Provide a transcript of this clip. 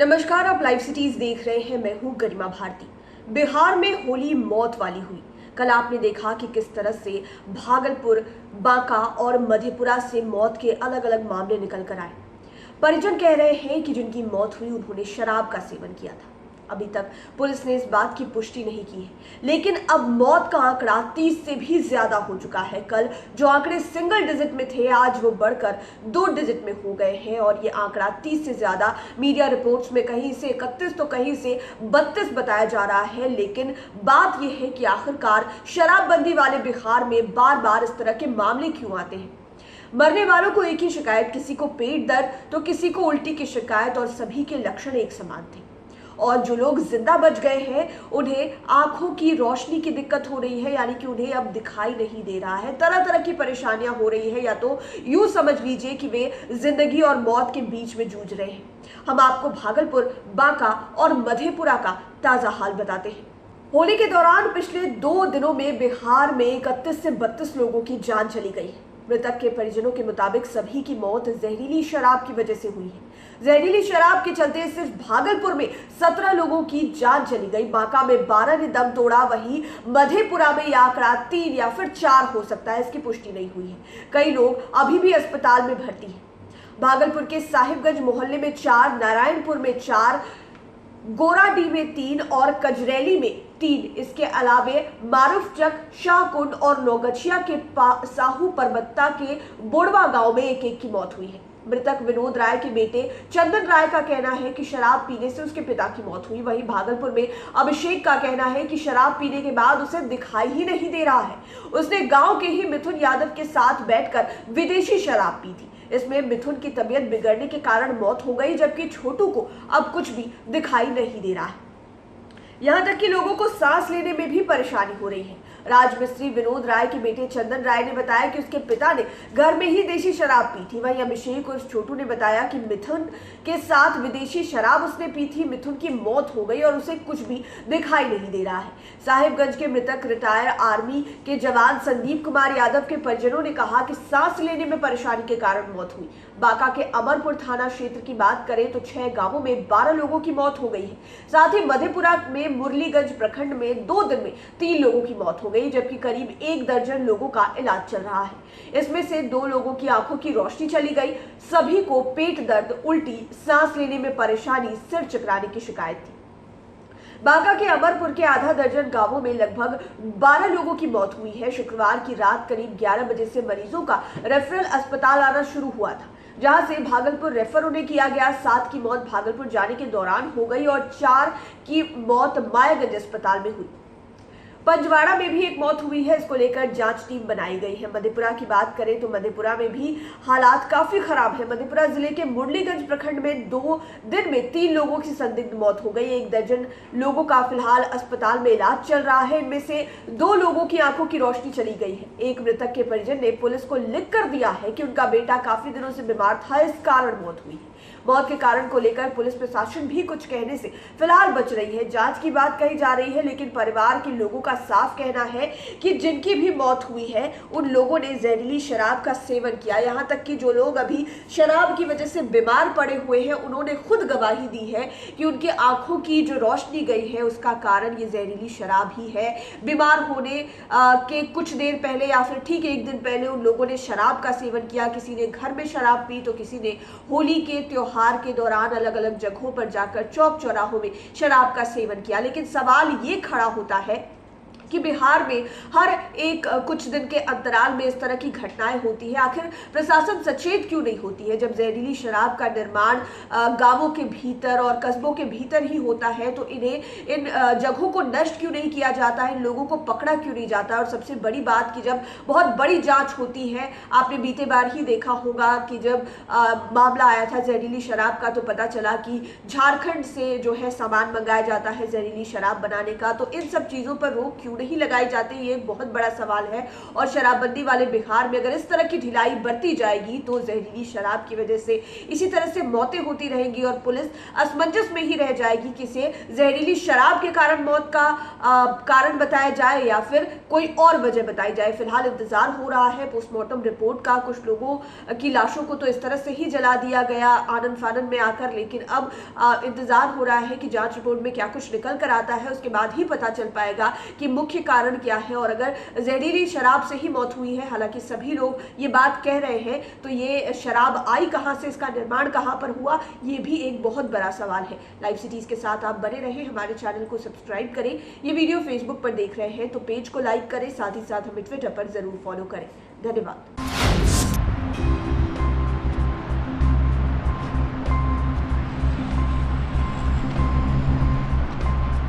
नमस्कार, आप live cities देख रहे हैं। मैं हूं गरिमा भारती। बिहार में होली मौत वाली हुई। कल आपने देखा कि किस तरह से भागलपुर, बांका और मधेपुरा से मौत के अलग अलग मामले निकल कर आए। परिजन कह रहे हैं कि जिनकी मौत हुई उन्होंने शराब का सेवन किया था। अभी तक पुलिस ने इस बात की पुष्टि नहीं की है, लेकिन अब मौत का आंकड़ा 30 से भी ज्यादा हो चुका है। कल जो आंकड़े सिंगल डिजिट में थे, आज वो बढ़कर 2 डिजिट में हो गए हैं और ये आंकड़ा 30 से ज्यादा मीडिया रिपोर्ट्स में कहीं से 31 तो कहीं से 32 बताया जा रहा है। लेकिन बात यह है कि आखिरकार शराबबंदी वाले बिहार में बार बार इस तरह के मामले क्यों आते हैं। मरने वालों को एक ही शिकायत, किसी को पेट दर्द तो किसी को उल्टी की शिकायत, और सभी के लक्षण एक समान थे। और जो लोग जिंदा बच गए हैं उन्हें आंखों की रोशनी की दिक्कत हो रही है, यानी कि उन्हें अब दिखाई नहीं दे रहा है। तरह तरह की परेशानियां हो रही है, या तो यूं समझ लीजिए कि वे जिंदगी और मौत के बीच में जूझ रहे हैं। हम आपको भागलपुर, बांका और मधेपुरा का ताजा हाल बताते हैं। होली के दौरान पिछले 2 दिनों में बिहार में 31 से 32 लोगों की जान चली गई है। मृतक के परिजनों के मुताबिक सभी की मौत जहरीली शराब की वजह से हुई है। जहरीली शराब के चलते सिर्फ भागलपुर में 17 लोगों की जान चली गई, बांका में 12 ने दम तोड़ा, वहीं मधेपुरा में यह आंकड़ा 3 या फिर 4 हो सकता है। इसकी पुष्टि नहीं हुई है। कई लोग अभी भी अस्पताल में भर्ती हैं। भागलपुर के साहिबगंज मोहल्ले में 4, नारायणपुर में 4, गोराडीह में 3 और कजरैली में 3। इसके अलावे मारूफचक, शाहकुंड और नौगछिया के साहू परबत्ता के बोड़वा गांव में एक की मौत हुई है। मृतक विनोद राय के बेटे चंदन राय का कहना है कि शराब पीने से उसके पिता की मौत हुई। वहीं भागलपुर में अभिषेक का कहना है कि शराब पीने के बाद उसे दिखाई ही नहीं दे रहा है। उसने गांव के ही मिथुन यादव के साथ बैठकर विदेशी शराब पी थी। इसमें मिथुन की तबीयत बिगड़ने के कारण मौत हो गई, जबकि छोटू को अब कुछ भी दिखाई नहीं दे रहा है। यहां तक कि लोगों को सांस लेने में भी परेशानी हो रही है। राजमिस्त्री विनोद राय के बेटे चंदन राय ने बताया कि उसके पिता ने घर में ही देशी शराब पी थी। वहीं अभिषेक और छोटू ने बताया कि मिथुन के साथ विदेशी शराब उसने पी थी। मिथुन की मौत हो गई और उसे कुछ भी दिखाई नहीं दे रहा है। साहिबगंज के मृतक रिटायर आर्मी के जवान संदीप कुमार यादव के परिजनों ने कहा कि सांस लेने में परेशानी के कारण मौत हुई। बांका के अमरपुर थाना क्षेत्र की बात करें तो 6 गांवों में 12 लोगों की मौत हो गई है। साथ ही मधेपुरा में मुरलीगंज प्रखंड में 2 दिन में 3 लोगों की मौत हो गई, जबकि करीब 1 दर्जन लोगों का इलाज चल रहा है। इसमें से 2 लोगों की आंखों की रोशनी चली गई। सभी को पेट दर्द, उल्टी, सांस लेने में परेशानी, सिर चकराने की शिकायत थी। बांका के अमरपुर के आधा दर्जन गांवों में लगभग 12 लोगों की मौत हुई है। शुक्रवार की रात करीब 11 बजे से मरीजों का रेफरल अस्पताल आना शुरू हुआ था, जहां से भागलपुर रेफर उन्हें किया गया। 7 की मौत भागलपुर जाने के दौरान हो गई और 4 की मौत मायागंज अस्पताल में हुई। पंजवाड़ा में भी एक मौत हुई है। इसको लेकर जांच टीम बनाई गई है। मधेपुरा की बात करें तो मधेपुरा में भी हालात काफी खराब है। मधेपुरा जिले के मुरलीगंज प्रखंड में 2 दिन में 3 लोगों की संदिग्ध मौत हो गई। 1 दर्जन लोगों का फिलहाल अस्पताल में इलाज चल रहा है। इनमें से 2 लोगों की आंखों की रोशनी चली गई है। एक मृतक के परिजन ने पुलिस को लिख कर दिया है कि उनका बेटा काफी दिनों से बीमार था, इस कारण मौत हुई है। मौत के कारण को लेकर पुलिस प्रशासन भी कुछ कहने से फिलहाल बच रही है। जांच की बात कही जा रही है, लेकिन परिवार के लोगों का साफ कहना है कि जिनकी भी मौत हुई है उन लोगों ने जहरीली शराब का सेवन किया। यहां तक कि जो लोग अभी शराब की वजह से बीमार पड़े हुए हैं उन्होंने खुद गवाही दी है कि उनकी आंखों की जो रोशनी गई है उसका कारण ये जहरीली शराब ही है। बीमार होने के कुछ देर पहले या फिर ठीक 1 दिन पहले उन लोगों ने शराब का सेवन किया। किसी ने घर में शराब पी तो किसी ने होली के त्योहार के दौरान अलग अलग जगहों पर जाकर चौक चौराहों में शराब का सेवन किया। लेकिन सवाल ये खड़ा होता है कि बिहार में हर एक कुछ दिन के अंतराल में इस तरह की घटनाएं होती है। आखिर प्रशासन सचेत क्यों नहीं होती है? जब जहरीली शराब का निर्माण गांवों के भीतर और कस्बों के भीतर ही होता है तो इन्हें इन जगहों को नष्ट क्यों नहीं किया जाता है? इन लोगों को पकड़ा क्यों नहीं जाता? और सबसे बड़ी बात कि जब बहुत बड़ी जांच होती है, आपने बीते बार ही देखा होगा कि जब मामला आया था जहरीली शराब का तो पता चला कि झारखंड से जो है सामान मंगाया जाता है जहरीली शराब बनाने का। तो इन सब चीजों पर रोक क्यों नहीं लगाए जाते, ये एक बहुत बड़ा सवाल है। और शराबबंदी वाले बिहार में अगर इस तरह की ढिलाई बरती जाएगी तो जहरीली शराब की वजह से इसी तरह से मौतें होती रहेंगी और पुलिस असमंजस में ही रह जाएगी कि इसे जहरीली शराब के कारण मौत का कारण बताया जाए या फिर कोई और वजह बताई जाए। फिलहाल इंतजार हो रहा है पोस्टमार्टम रिपोर्ट का। कुछ लोगों की लाशों को तो इस तरह से ही जला दिया गया आनन फानन में आकर, लेकिन अब इंतजार हो रहा है कि जांच रिपोर्ट में क्या कुछ निकल कर आता है, उसके बाद ही पता चल पाएगा कि मुख्य कारण क्या है और अगर जहरीली शराब से ही मौत हुई है। हालांकि सभी लोग ये बात कह रहे हैं, तो ये शराब आई कहां से, इसका निर्माण कहां पर हुआ, ये भी एक बहुत बड़ा सवाल है। लाइव सिटीज के साथ आप बने रहें, हमारे चैनल को सब्सक्राइब करें। ये वीडियो फेसबुक पर देख रहे हैं तो पेज को लाइक करें, साथ ही साथ हमें ट्विटर पर जरूर फॉलो करें। धन्यवाद।